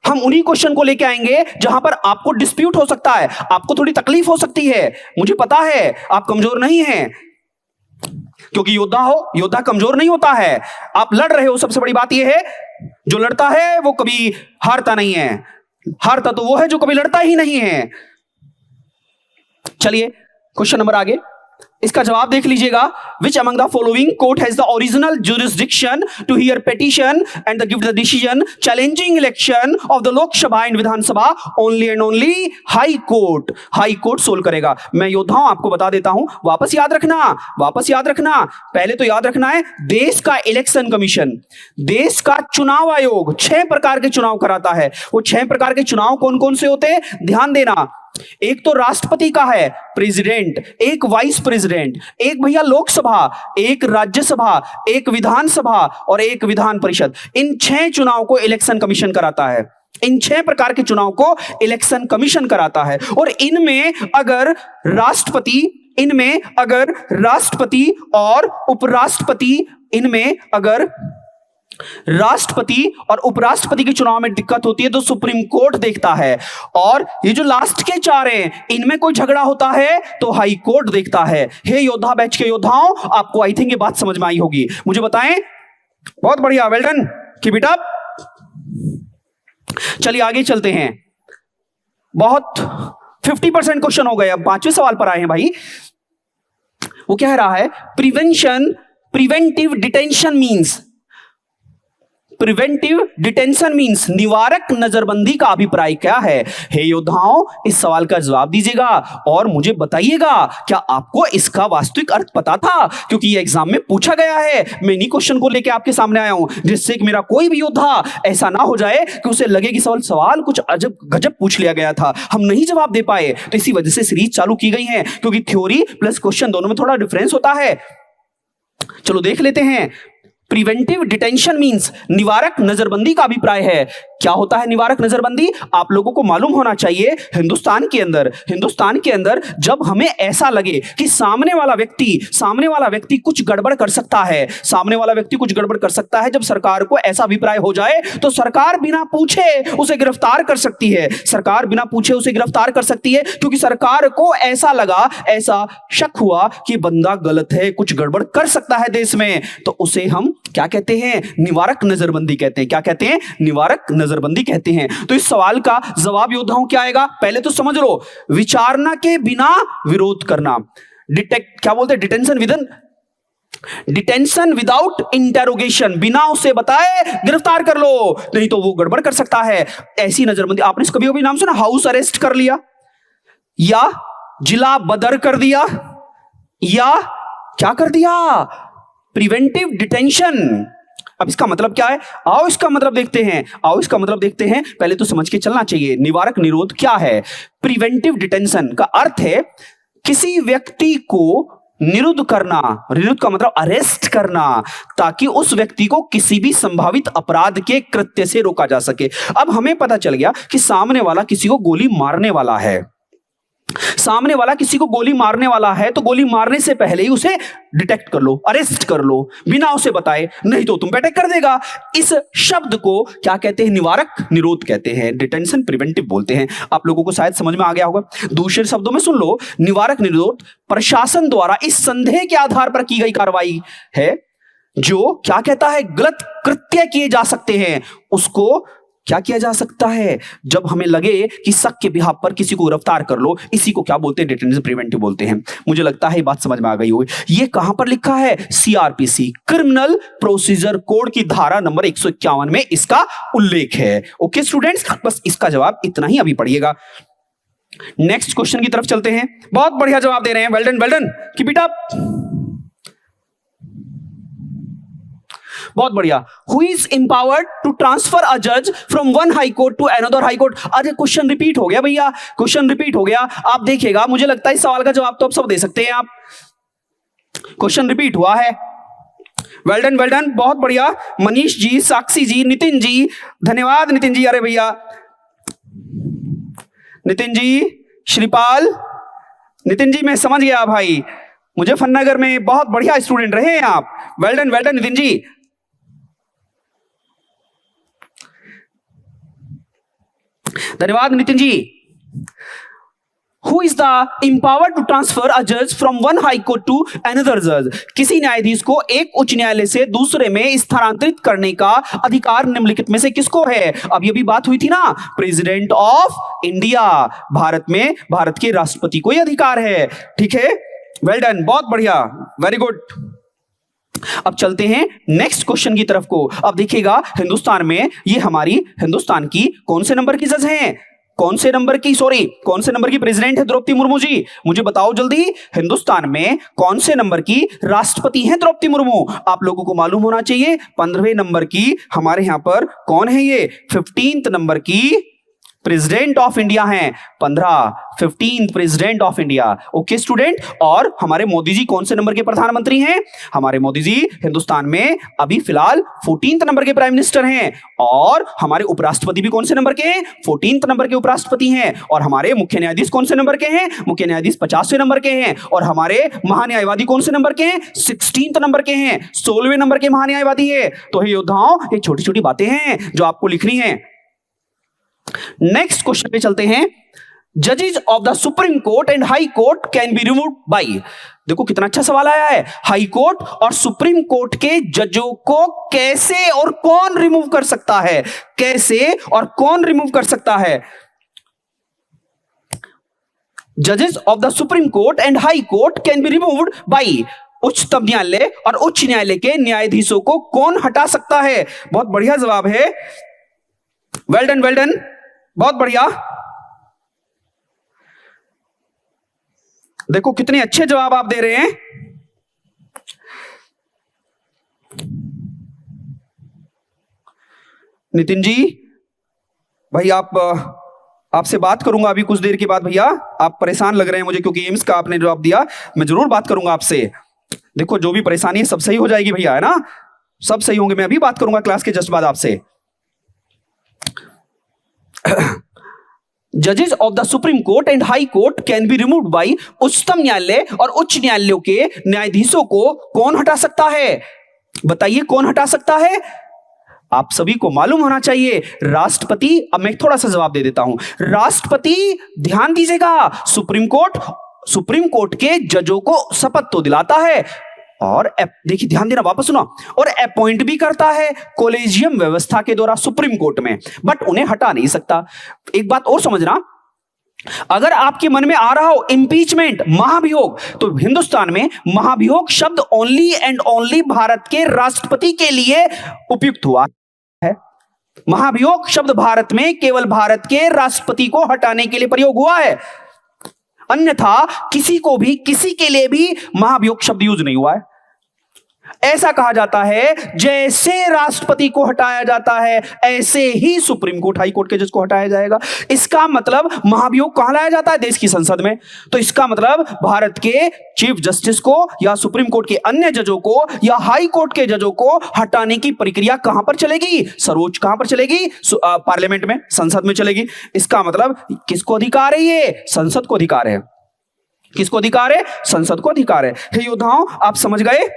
Speaker 1: हम उन्हीं क्वेश्चन को लेके आएंगे जहां पर आपको डिस्प्यूट हो सकता है, आपको थोड़ी तकलीफ हो सकती है। मुझे पता है आप कमजोर नहीं हैं, क्योंकि योद्धा कमजोर नहीं होता है। आप लड़ रहे हो, सबसे बड़ी बात यह है, जो लड़ता है वो कभी हारता नहीं है। हारता तो वो है जो कभी लड़ता ही नहीं है। चलिए क्वेश्चन नंबर आगे, इसका जवाब देख लीजिएगा। Which among the following court has the original jurisdiction to hear petition and give the decision challenging election of the Lok Sabha and Vidhan Sabha? Only and only high court. High court solve करेगा। मैं योद्धाओं आपको बता देता हूं, वापस याद रखना। पहले तो याद रखना है, देश का इलेक्शन कमीशन, देश का चुनाव आयोग 6 प्रकार के चुनाव कराता है। वो 6 प्रकार के चुनाव कौन कौन से होते हैं, ध्यान देना। एक तो राष्ट्रपति का है, प्रेसिडेंट, एक वाइस प्रेसिडेंट, एक भैया लोकसभा, एक राज्यसभा, एक विधानसभा और एक विधान परिषद। इन 6 चुनाव को इलेक्शन कमीशन कराता है। इन 6 प्रकार के चुनाव को इलेक्शन कमीशन कराता है। और इनमें अगर राष्ट्रपति और उपराष्ट्रपति, इनमें अगर राष्ट्रपति और उपराष्ट्रपति के चुनाव में दिक्कत होती है तो सुप्रीम कोर्ट देखता है। और ये जो लास्ट के 4 हैं, इनमें कोई झगड़ा होता है तो हाई कोर्ट देखता है। हे योद्धा बैच के योद्धाओं, आपको आई थिंक ये बात समझ में आई होगी, मुझे बताएं। बहुत बढ़िया, well done, keep it up. चलिए आगे चलते हैं। बहुत 50% क्वेश्चन हो गए, अब 5वें सवाल पर आए हैं भाई। वो कह रहा है प्रिवेंटिव डिटेंशन मींस निवारक नजरबंदी का अभिप्राय क्या है? हे योद्धाओं, इस सवाल का जवाब दीजिएगा और मुझे बताइएगा, क्या आपको इसका वास्तविक अर्थ पता था? क्योंकि ये एग्जाम में पूछा गया है। मैं इन्हीं क्वेश्चन को लेकर आपके सामने आया हूं, जिससे कि मेरा कोई भी योद्धा ऐसा ना हो जाए कि उसे लगे कि सवाल कुछ अजब गजब पूछ लिया गया था, हम नहीं जवाब दे पाए। तो इसी वजह से सीरीज चालू की गई है, क्योंकि थ्योरी प्लस क्वेश्चन दोनों में थोड़ा डिफरेंस होता है। चलो देख लेते हैं। प्रिवेंटिव डिटेंशन मींस निवारक नजरबंदी का अभिप्राय है। क्या होता है निवारक नजरबंदी? आप लोगों को मालूम होना चाहिए हिंदुस्तान के अंदर जब हमें ऐसा लगे कि सामने वाला व्यक्ति कुछ गड़बड़ कर सकता है, जब सरकार को ऐसा अभिप्राय हो जाए तो सरकार बिना पूछे उसे गिरफ्तार कर सकती है, क्योंकि सरकार को ऐसा लगा, ऐसा शक हुआ कि बंदा गलत है, कुछ गड़बड़ कर सकता है देश में, तो उसे हम क्या कहते हैं? निवारक नजरबंदी कहते हैं। क्या कहते हैं? निवारक नजरबंदी कहते हैं। तो इस सवाल का जवाब योद्धाओं क्या आएगा? पहले तो समझ लो, विचारणा के बिना विरोध करना, क्या बोलते हैं? डिटेंशन विदाउट इंटेरोगेशन, बिना उसे बताए गिरफ्तार कर लो, नहीं तो वो गड़बड़ कर सकता है। ऐसी नजरबंदी आपने कभी कभी नाम सुना? हाउस अरेस्ट कर लिया, या जिला बदर कर दिया, या क्या कर दिया? Preventive detention. अब इसका मतलब क्या है? आओ इसका मतलब देखते हैं। पहले तो समझ के चलना चाहिए निवारक निरोध क्या है। प्रिवेंटिव डिटेंशन का अर्थ है किसी व्यक्ति को निरुद्ध करना, निरुद्ध का मतलब अरेस्ट करना, ताकि उस व्यक्ति को किसी भी संभावित अपराध के कृत्य से रोका जा सके। अब हमें पता चल गया कि सामने वाला किसी को गोली मारने वाला है, तो गोली मारने से पहले ही उसे डिटेक्ट कर लो, अरेस्ट कर लो, बिना उसे बताए, नहीं तो तुम पे अटैक कर देगा। इस शब्द को क्या कहते हैं? निवारक निरोध कहते हैं, डिटेंशन प्रिवेंटिव बोलते हैं। आप लोगों को शायद समझ में आ गया होगा। दूसरे शब्दों में सुन लो, निवारक निरोध प्रशासन द्वारा इस संदेह के आधार पर की गई कार्रवाई है जो क्या कहता है? गलत कृत्य किए जा सकते हैं, उसको क्या किया जा सकता है? जब हमें लगे कि शक के बिहाफ पर किसी को गिरफ्तार कर लो, इसी को क्या बोलते हैं? डिटेंशन प्रिवेंटिव बोलते हैं। मुझे लगता है ये बात समझ में आ गई होगी। ये कहां पर लिखा है? सीआरपीसी, क्रिमिनल प्रोसीजर कोड की धारा नंबर 151 में इसका उल्लेख है। ओके स्टूडेंट्स, बस इसका जवाब इतना ही अभी पढ़िएगा। नेक्स्ट क्वेश्चन की तरफ चलते हैं। बहुत बढ़िया जवाब दे रहे हैं, well done, keep it up. बहुत बढ़िया। Who is empowered to transfer a जज from one high court to another high court? अरे क्वेश्चन रिपीट हो गया भैया, आप देखिएगा, मुझे लगता है इस सवाल का जवाब तो आप सब दे सकते हैं। आप क्वेश्चन रिपीट हुआ है। वेल डन, बहुत बढ़िया। मनीष जी, साक्षी जी, नितिन जी, धन्यवाद नितिन जी। अरे भैया नितिन जी, श्रीपाल, नितिन जी मैं समझ गया भाई, मुजफ्फरनगर में बहुत बढ़िया स्टूडेंट रहे हैं आप। Well done Nitin ji. धन्यवाद Nitin ji. Who is the empowered to transfer a judge from one high court to another judge? किसी न्यायाधीश को एक उच्च न्यायालय से दूसरे में स्थानांतरित करने का अधिकार निम्नलिखित में से किसको है? अब ये भी बात हुई थी ना, प्रेसिडेंट ऑफ इंडिया, भारत के राष्ट्रपति को यह अधिकार है। ठीक है, वेल डन, बहुत बढ़िया, वेरी गुड। अब चलते हैं नेक्स्ट क्वेश्चन की तरफ को। अब देखिएगा, हिंदुस्तान में ये हमारी हिंदुस्तान की कौन से नंबर की जज हैं? कौन से नंबर की प्रेसिडेंट है द्रौपदी मुर्मू जी? मुझे बताओ जल्दी, हिंदुस्तान में कौन से नंबर की राष्ट्रपति हैं द्रौपदी मुर्मू? आप लोगों को मालूम होना चाहिए। 15वें नंबर की हमारे यहां पर कौन है? ये 15th नंबर की प्रेसिडेंट ऑफ इंडिया हैं। 15th president of India. Okay student, और हमारे मोदी जी कौन से नंबर के प्रधानमंत्री हैं? हमारे मोदी जी हिंदुस्तान में अभी फिलहाल 14th नंबर के प्राइम मिनिस्टर हैं। और हमारे उपराष्ट्रपति भी कौन से नंबर के हैं? 14th नंबर के उपराष्ट्रपति हैं। और हमारे मुख्य न्यायाधीश कौन से नंबर के हैं? मुख्य न्यायाधीश 50वें नंबर के हैं। और हमारे महान्यायवादी कौन से नंबर के हैं? 16th नंबर के हैं, 16वें नंबर के महान्यायवादी है। तो हे योद्धाओं, ये छोटी छोटी बातें हैं जो आपको लिखनी है। नेक्स्ट क्वेश्चन पे चलते हैं। जजेस of the supreme court and high court can be removed by. देखो कितना अच्छा सवाल आया है। हाई कोर्ट और सुप्रीम कोर्ट के जजों को कैसे और कौन रिमूव कर सकता है? कैसे और कौन रिमूव कर सकता है? जजेस of the supreme court and high court can be removed by. उच्चतम न्यायालय और उच्च न्यायालय के न्यायाधीशों को कौन हटा सकता है? बहुत बढ़िया जवाब है, वेल डन, बहुत बढ़िया। देखो कितने अच्छे जवाब आप दे रहे हैं। नितिन जी भाई, आपसे बात करूंगा अभी कुछ देर के बाद। भैया आप परेशान लग रहे हैं मुझे, क्योंकि एम्स का आपने जवाब दिया। मैं जरूर बात करूंगा आपसे। देखो जो भी परेशानी है सब सही हो जाएगी भैया, है ना? सब सही होंगे, मैं अभी बात करूंगा क्लास के जस्ट बाद आपसे। जजेस of the supreme court and high court can be removed by उच्चतम न्यायालय और उच्च न्यायालयों के न्यायाधीशों को कौन हटा सकता है? बताइए कौन हटा सकता है? आप सभी को मालूम होना चाहिए, राष्ट्रपति। अब मैं थोड़ा सा जवाब दे देता हूं। राष्ट्रपति, ध्यान दीजिएगा, सुप्रीम कोर्ट के जजों को शपथ तो दिलाता है और देखिए ध्यान देना, वापस सुनो, और अपॉइंट भी करता है कॉलेजियम व्यवस्था के द्वारा सुप्रीम कोर्ट में, बट उन्हें हटा नहीं सकता। एक बात और समझना, अगर आपके मन में आ रहा हो इंपीचमेंट, महाभियोग, तो हिंदुस्तान में महाभियोग शब्द ओनली एंड ओनली भारत के राष्ट्रपति के लिए उपयुक्त हुआ है। महाभियोग शब्द भारत में केवल भारत के राष्ट्रपति को हटाने के लिए प्रयोग हुआ है, अन्यथा किसी को भी, किसी के लिए भी महाभियोग शब्द यूज नहीं हुआ है। ऐसा कहा जाता है जैसे राष्ट्रपति को हटाया जाता है ऐसे ही सुप्रीम कोर्ट, हाई कोर्ट के जज को हटाया जाएगा। इसका मतलब महाभियोग कहां लाया जाता है? देश की संसद में। तो इसका मतलब भारत के चीफ जस्टिस को या सुप्रीम कोर्ट के अन्य जजों को या हाई कोर्ट के जजों को हटाने की प्रक्रिया कहां पर चलेगी? सर्वोच्च कहां पर चलेगी? पार्लियामेंट में, संसद में चलेगी। इसका मतलब किसको अधिकार है? ये संसद को अधिकार है। किसको अधिकार है? संसद को अधिकार है। हे योद्धाओं, आप समझ गए?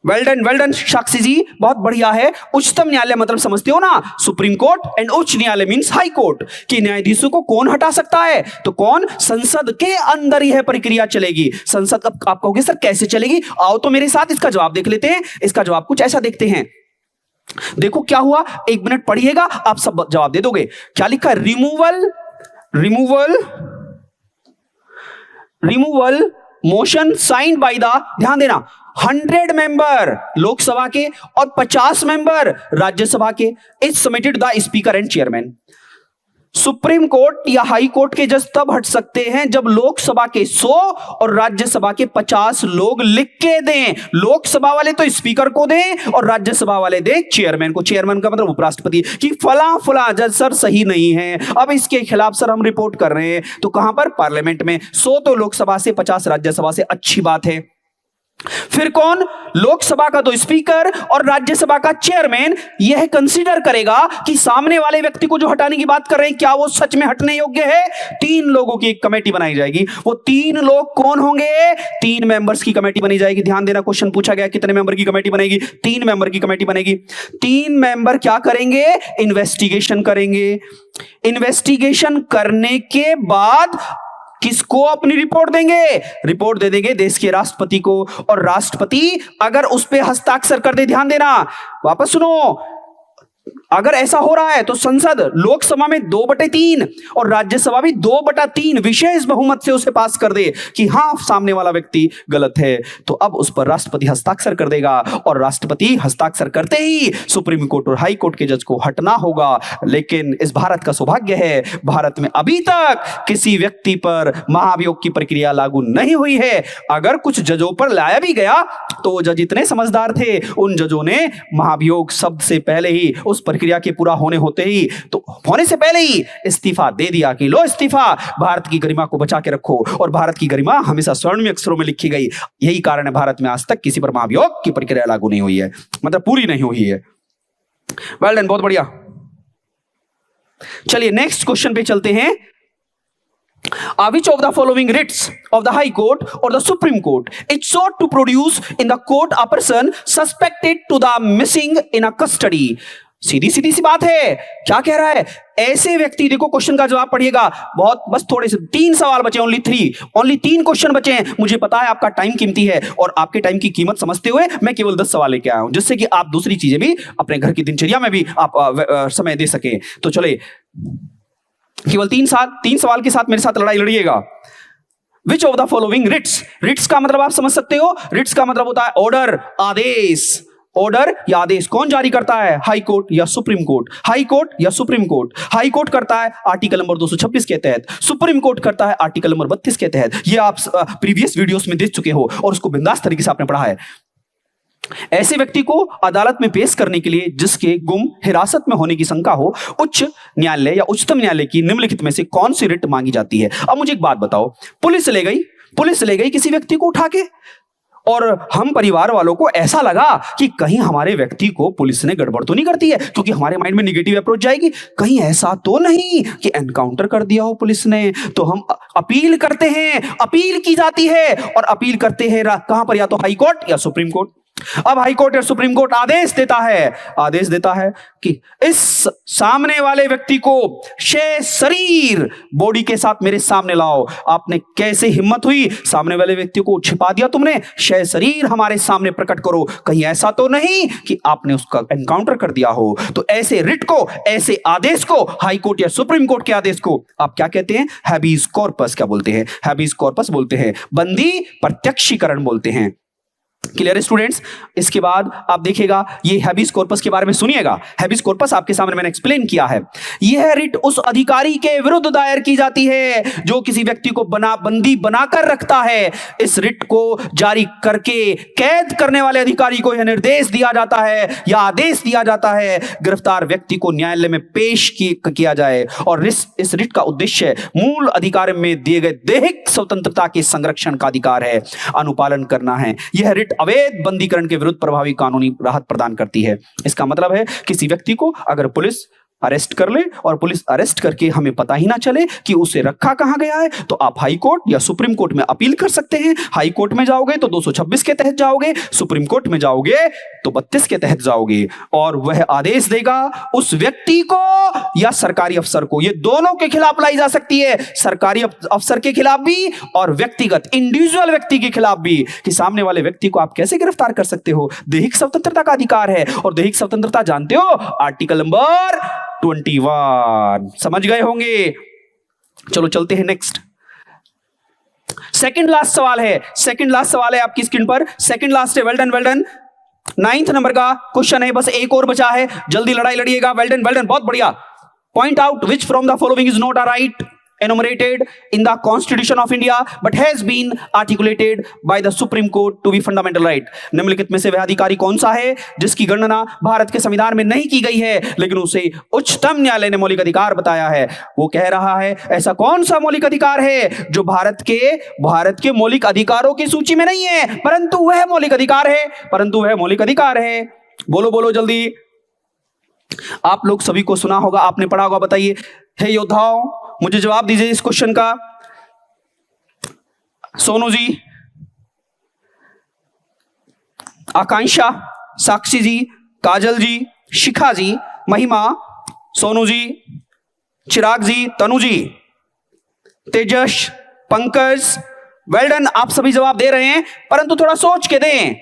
Speaker 1: वेल डन साक्षी जी, बहुत बढ़िया है। उच्चतम न्यायालय मतलब समझते हो ना, सुप्रीम कोर्ट, एंड उच्च न्यायालय मींस हाई कोर्ट की न्यायाधीशों को कौन हटा सकता है? तो कौन? संसद के अंदर यह प्रक्रिया चलेगी। संसद, आप कहोगे सर कैसे चलेगी? आओ तो मेरे साथ इसका जवाब देख लेते हैं। इसका जवाब कुछ ऐसा देखते हैं। देखो क्या हुआ, एक मिनट पढ़िएगा, आप सब जवाब दे दोगे। क्या लिखा है? Removal motion signed by the, ध्यान देना, 100 मेंबर लोकसभा के और 50 मेंबर राज्यसभा के, is submitted the speaker and chairman. Supreme court या हाई कोर्ट के जज तब हट सकते हैं जब लोकसभा के 100 और राज्यसभा के 50 लोग लिख के दें। लोकसभा वाले तो स्पीकर को दें और राज्यसभा वाले दें चेयरमैन को। चेयरमैन का मतलब उपराष्ट्रपति, कि फला जज सर सही नहीं है, अब इसके खिलाफ सर हम रिपोर्ट कर रहे हैं। तो कहां पर? पार्लियामेंट में। 100 तो लोकसभा से, 50 राज्यसभा से, अच्छी बात है। फिर कौन? लोकसभा का तो स्पीकर और राज्यसभा का चेयरमैन यह कंसीडर करेगा कि सामने वाले व्यक्ति को जो हटाने की बात कर रहे हैं क्या वो सच में हटने योग्य है। 3 लोगों की एक कमेटी बनाई जाएगी। वो 3 लोग कौन होंगे? 3 मेंबर्स की कमेटी बनी जाएगी। ध्यान देना, क्वेश्चन पूछा गया कितने मेंबर की कमेटी बनेगी? 3 मेंबर की कमेटी बनेगी। 3 मेंबर क्या करेंगे? इन्वेस्टिगेशन करेंगे। इन्वेस्टिगेशन करने के बाद किसको अपनी रिपोर्ट देंगे? रिपोर्ट दे देंगे देश के राष्ट्रपति को, और राष्ट्रपति अगर उस पे हस्ताक्षर कर दे, ध्यान देना, वापस सुनो, अगर ऐसा हो रहा है तो संसद, लोकसभा में 2/3 और राज्यसभा भी 2/3 विशेष बहुमत से उसे पास कर दे कि हां सामने वाला व्यक्ति गलत है, तो अब उस पर राष्ट्रपति हस्ताक्षर कर देगा, और राष्ट्रपति हस्ताक्षर करते ही सुप्रीम कोर्ट और हाई कोर्ट के जज को हटना होगा। लेकिन इस भारत का सौभाग्य है, भारत में अभी तक किसी व्यक्ति पर महाभियोग की प्रक्रिया लागू नहीं हुई है। अगर कुछ जजों पर लाया भी गया तो वो जज इतने समझदार थे, उन जजों ने महाभियोग शब्द से पहले ही, उस प्रक्रिया के पूरा होने होते ही, तो होने से पहले ही इस्तीफा दे दिया कि लो इस्तीफा, भारत की गरिमा को बचा के रखो। और भारत की गरिमा हमेशा स्वर्णीय अक्षरों में लिखी गई। यही कारण है भारत में आज तक किसी पर महाभियोग की प्रक्रिया लागू नहीं हुई है, मतलब पूरी नहीं हुई है। वेल डन, बहुत बढ़िया। चलिए नेक्स्ट क्वेश्चन पे चलते हैं। Which of the following writs of the High Court or the Supreme Court is sought to produce in the court a person suspected to the missing in a custody? सीधी सी बात है। क्या कह रहा है? ऐसे व्यक्ति, देखो क्वेश्चन का जवाब पढ़िएगा, बहुत बस थोड़े से 3 सवाल बचे, ओनली 3 क्वेश्चन बचे हैं। मुझे पता है आपका टाइम कीमती है और आपके टाइम की कीमत समझते हुए मैं केवल 10 सवाल लेके आया हूं, जिससे कि आप दूसरी चीजें भी अपने घर की दिनचर्या में भी आप समय दे सके। तो चले, केवल 3 सवाल के साथ मेरे साथ लड़ाई लड़िएगा। Which of the following writs का मतलब आप समझ सकते हो। writs का मतलब होता है ऑर्डर, आदेश। ऑर्डर या आदेश कौन जारी करता है? हाई कोर्ट या सुप्रीम कोर्ट? हाई कोर्ट या सुप्रीम कोर्ट? हाई कोर्ट करता है आर्टिकल नंबर 226 के तहत, सुप्रीम कोर्ट करता है आर्टिकल नंबर 32 के तहत। ये आप प्रीवियस वीडियोस में देख चुके हो और उसको बिंदास तरीके से आपने पढ़ा है। ऐसे व्यक्ति को अदालत में पेश करने के लिए जिसके गुम, हिरासत में होने की शंका हो, उच्च न्यायालय या उच्चतम न्यायालय की निम्नलिखित में से कौन सी रिट मांगी जाती है? अब मुझे एक बात बताओ, पुलिस ले गई किसी व्यक्ति को उठा के, और हम परिवार वालों को ऐसा लगा कि कहीं हमारे व्यक्ति को पुलिस ने गड़बड़ तो नहीं करती है, क्योंकि हमारे माइंड में निगेटिव अप्रोच जाएगी, कहीं ऐसा तो नहीं कि एनकाउंटर कर दिया हो पुलिस ने। तो हम अपील करते हैं, अपील की जाती है और अपील करते हैं कहां पर, या तो हाई कोर्ट या सुप्रीम कोर्ट। अब हाई कोर्ट या सुप्रीम कोर्ट आदेश देता है कि इस सामने वाले व्यक्ति को शरीर बॉडी के साथ मेरे सामने लाओ। आपने कैसे हिम्मत हुई, सामने वाले व्यक्ति को छिपा दिया तुमने, शरीर हमारे सामने प्रकट करो, कहीं ऐसा तो नहीं कि आपने उसका एनकाउंटर कर दिया हो। तो ऐसे रिट को, ऐसे आदेश को, हाई कोर्ट या सुप्रीम कोर्ट के आदेश को आप क्या कहते हैं, हैबीज कॉर्पस क्या बोलते हैं, हैबीज कॉर्पस बोलते हैं, बंदी प्रत्यक्षीकरण बोलते हैं। क्लियर है स्टूडेंट्स। इसके बाद आप देखिएगा, ये हैबीज कॉर्पस के बारे में सुनिएगा। हैबीज कॉर्पस आपके सामने मैंने एक्सप्लेन किया है। यह रिट उस अधिकारी के विरुद्ध दायर की जाती है जो किसी व्यक्ति को बंदी बनाकर रखता है। इस रिट को जारी करके कैद करने वाले अधिकारी को यह निर्देश दिया जाता है या आदेश दिया जाता है गिरफ्तार व्यक्ति को न्यायालय में पेश किया जाए। और इस रिट का उद्देश्य मूल अधिकार में दिए गए दैहिक स्वतंत्रता के संरक्षण का अधिकार है, अनुपालन करना है। यह रिट अवैध बंदीकरण के विरुद्ध प्रभावी कानूनी राहत प्रदान करती है। इसका मतलब है किसी व्यक्ति को अगर पुलिस अरेस्ट कर ले और पुलिस अरेस्ट करके हमें पता ही ना चले कि उसे रखा कहां गया है, तो आप हाई कोर्ट या सुप्रीम कोर्ट में अपील कर सकते हैं। हाई कोर्ट में जाओगे तो 226 के तहत जाओगे, सुप्रीम कोर्ट में जाओगे तो 32 के तहत जाओगे, और वह आदेश देगा उस व्यक्ति को या सरकारी अफसर को। यह दोनों के खिलाफ लाई जा सकती है, सरकारी अफसर के खिलाफ भी और व्यक्तिगत इंडिविजुअल व्यक्ति के खिलाफ भी, कि सामने वाले व्यक्ति को आप कैसे गिरफ्तार कर सकते हो। दैहिक स्वतंत्रता का अधिकार है, और दैहिक स्वतंत्रता जानते हो, आर्टिकल नंबर 21 समझ गए होंगे। चलो चलते हैं नेक्स्ट। सेकंड लास्ट सवाल है आपकी स्क्रीन पर, सेकंड लास्ट है। वेल डन 9th नंबर का क्वेश्चन है, बस एक और बचा है, जल्दी लड़ाई लड़िएगा। वेल डन बहुत बढ़िया। Point out which from the following is not a right enumerated in the Constitution of India but has been articulated by the Supreme Court to be fundamental right। निम्नलिखित में से वह अधिकारी कौन सा है जिसकी गणना भारत के संविधान में नहीं की गई है लेकिन उसे उच्चतम न्यायालय ने मौलिक अधिकार बताया है। वो कह रहा है ऐसा कौन सा मौलिक अधिकार है जो भारत के मौलिक अधिकारों की सूची में नहीं है, परंतु वह मौलिक अधिकार है। बोलो जल्दी। आप लोग सभी को सुना होगा, आपने पढ़ा होगा, बताइए। हे योद्धाओं, मुझे जवाब दीजिए इस क्वेश्चन का। सोनू जी, आकांक्षा, साक्षी जी, काजल जी, शिखा जी, महिमा, सोनू जी, चिराग जी, तनु जी, तेजस, पंकज, वेल डन। आप सभी जवाब दे रहे हैं, परंतु थोड़ा सोच के दें।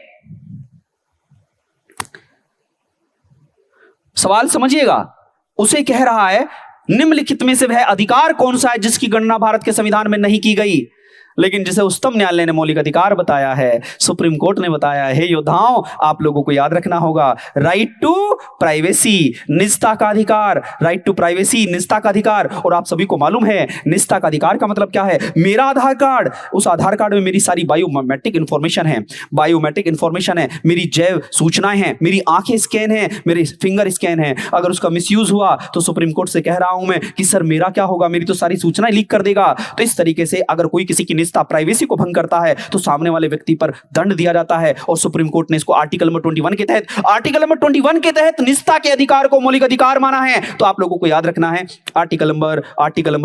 Speaker 1: सवाल समझिएगा। उसे कह रहा है निम्नलिखित में से वह अधिकार कौन सा है जिसकी गणना भारत के संविधान में नहीं की गई लेकिन जिसे उच्चतम न्यायालय ने मौलिक अधिकार बताया है, सुप्रीम कोर्ट ने बताया है। योद्धाओं, आप लोगों को याद रखना होगा, राइट टू प्राइवेसी, निजता का अधिकार, राइट टू प्राइवेसी, निजता का अधिकार। और आप सभी को मालूम है निजता का अधिकार का मतलब क्या है। मेरा आधार कार्ड, उस आधार कार्ड में मेरी सारी बायोमेट्रिक इंफॉर्मेशन है, मेरी जैव सूचनाएं हैं, मेरी आंखें स्कैन है, मेरे फिंगर स्कैन है। अगर उसका मिसयूज हुआ तो सुप्रीम कोर्ट से कह रहा हूं मैं कि सर मेरा क्या होगा, मेरी तो सारी सूचनाएं लीक कर देगा। तो इस तरीके से अगर कोई किसी की प्राइवेसी को भंग करता है तो सामने वाले व्यक्ति पर दंड दिया जाता है। और सुप्रीम कोर्ट ने इसको आर्टिकल नंबर 21 के तहत निजता के अधिकार को मौलिक अधिकार माना है। तो आप लोगों को याद रखना है आर्टिकल नंबर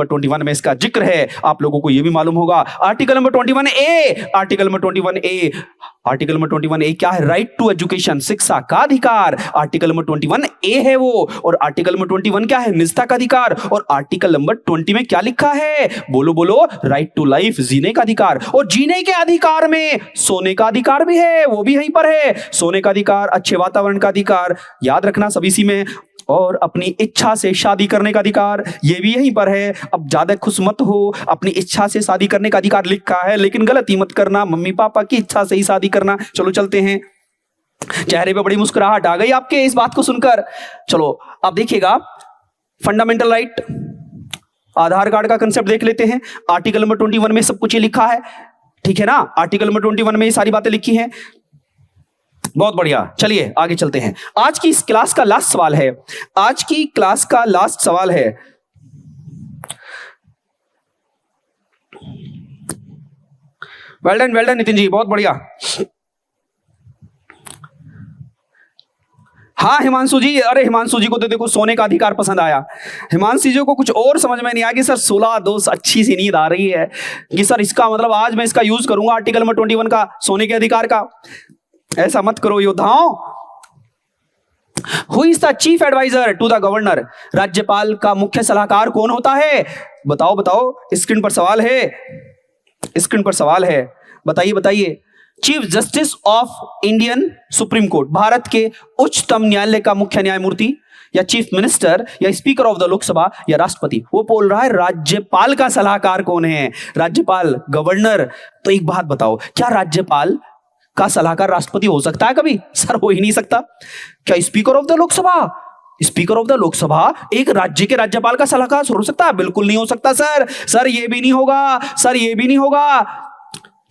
Speaker 1: 21 में इसका जिक्र है। आप लोगों को यह भी मालूम होगा आर्टिकल नंबर 21A क्या है, राइट टू एजुकेशन, शिक्षा का अधिकार। आर्टिकल नंबर 21A है वो। और आर्टिकल नंबर 21 क्या है, निजता का अधिकार। और आर्टिकल नंबर 20 में क्या लिखा है, बोलो, राइट टू लाइफ, जीने का अधिकार। और जीने के अधिकार में सोने का अधिकार भी है, वो भी यहीं पर है। सोने का अधिकार, अच्छे वातावरण का अधिकार, याद रखना सभी इसी में। और अपनी इच्छा से शादी करने का अधिकार, यह भी यहीं पर है। अब ज्यादा खुश मत हो, अपनी इच्छा से शादी करने का अधिकार लिखा है, लेकिन गलती मत करना, मम्मी पापा की इच्छा से ही शादी करना। चलो चलते हैं। चेहरे पे बड़ी मुस्कुराहट आ गई आपके इस बात को सुनकर। चलो अब देखिएगा, फंडामेंटल राइट, आधार कार्ड का कंसेप्ट देख लेते हैं। आर्टिकल नंबर 21 में सब कुछ ये लिखा है, ठीक है ना। आर्टिकल नंबर 21 में ये सारी बातें लिखी हैं, बहुत बढ़िया। चलिए आगे चलते हैं। आज की इस क्लास का लास्ट सवाल है, वेल डन नितिन जी, बहुत बढ़िया। हाँ हिमांशु जी, अरे हिमांशु जी को तो देखो सोने का अधिकार पसंद आया। हिमांशु जी को कुछ और समझ में नहीं आया कि सर 16 दोस्त अच्छी सी नींद आ रही है कि सर इसका मतलब आज मैं इसका यूज करूंगा आर्टिकल नंबर 21 का, सोने के अधिकार का। ऐसा मत करो योद्धाओं। Who is the chief advisor to the governor? राज्यपाल का मुख्य सलाहकार कौन होता है? बताओ बताओ, स्क्रीन पर सवाल है, स्क्रीन पर सवाल है, बताइए बताइए। Chief justice of Indian supreme court, Bharat के उच्चतम न्यायालय का मुख्य न्यायमूर्ति, या चीफ मिनिस्टर, या स्पीकर ऑफ द लोकसभा, या राष्ट्रपति? वो बोल रहा है राज्यपाल का सलाहकार कौन है? राज्यपाल, गवर्नर। तो एक बात बताओ, क्या राज्यपाल का सलाहकार राष्ट्रपति हो सकता है कभी? सर हो ही नहीं सकता। क्या speaker of the Lok Sabha, speaker of the Lok Sabha एक राज्य के राज्यपाल का सलाहकार हो सकता है? बिल्कुल नहीं हो सकता सर। सर ये भी नहीं होगा, सर ये भी नहीं होगा।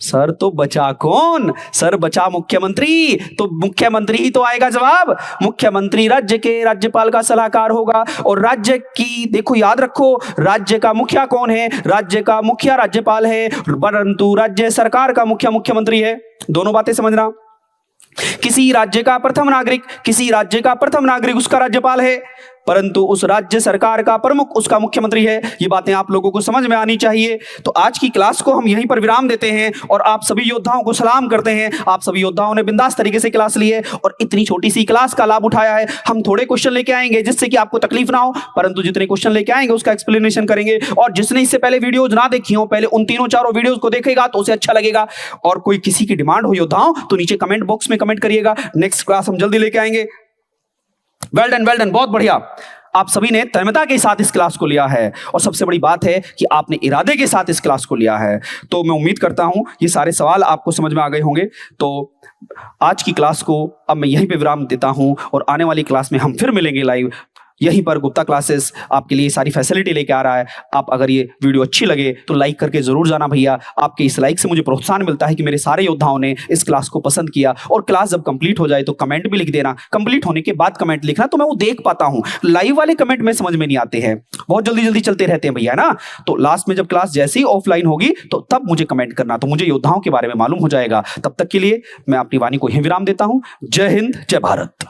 Speaker 1: सर तो बचा कौन? सर बचा मुख्यमंत्री। तो मुख्यमंत्री ही तो आएगा जवाब। मुख्यमंत्री राज्य के राज्यपाल का सलाहकार होगा। और राज्य की देखो, याद रखो, राज्य का मुखिया कौन है? राज्य का मुखिया राज्यपाल है, परंतु राज्य सरकार का मुखिया मुख्यमंत्री है। दोनों बातें समझना। किसी राज्य का प्रथम नागरिक, किसी राज्य का प्रथम नागरिक उसका राज्यपाल है, परंतु उस राज्य सरकार का प्रमुख उसका मुख्यमंत्री है। ये बातें आप लोगों को समझ में आनी चाहिए। तो आज की क्लास को हम यहीं पर विराम देते हैं और आप सभी योद्धाओं को सलाम करते हैं। आप सभी योद्धाओं ने बिंदास तरीके से क्लास ली है और इतनी छोटी सी क्लास का लाभ उठाया है। हम थोड़े क्वेश्चन लेके आएंगे जिससे कि आपको तकलीफ ना हो, परंतु जितने क्वेश्चन लेके आएंगे उसका एक्सप्लेनेशन करेंगे। और जिसने इससे पहले वीडियोज ना देखी हो, पहले उन तीनों चारों वीडियोज को देखेगा तो उसे अच्छा लगेगा। और कोई किसी की डिमांड हो योद्धाओं तो नीचे कमेंट बॉक्स में कमेंट करिएगा। नेक्स्ट क्लास हम जल्दी लेके आएंगे। वेल डन, बहुत बढ़िया। आप सभी ने तन्मयता के साथ इस क्लास को लिया है और सबसे बड़ी बात है कि आपने इरादे के साथ इस क्लास को लिया है। तो मैं उम्मीद करता हूं ये सारे सवाल आपको समझ में आ गए होंगे। तो आज की क्लास को अब मैं यहीं पे विराम देता हूं और आने वाली क्लास में हम फिर मिलेंगे लाइव यहीं पर। गुप्ता क्लासेस आपके लिए सारी फैसिलिटी लेके आ रहा है। आप अगर ये वीडियो अच्छी लगे तो लाइक करके जरूर जाना भैया। आपके इस लाइक से मुझे प्रोत्साहन मिलता है कि मेरे सारे योद्धाओं ने इस क्लास को पसंद किया। और क्लास जब कंप्लीट हो जाए तो कमेंट भी लिख देना। कंप्लीट होने के बाद कमेंट लिखना तो मैं वो देख पाता हूं। लाइव वाले कमेंट में समझ में नहीं आते हैं, बहुत जल्दी जल्दी चलते रहते हैं भैया ना। तो लास्ट में जब क्लास जैसे ही ऑफलाइन होगी तो तब मुझे कमेंट करना, तो मुझे योद्धाओं के बारे में मालूम हो जाएगा। तब तक के लिए मैं अपनी वाणी को यहीं विराम देता हूं। जय हिंद, जय भारत।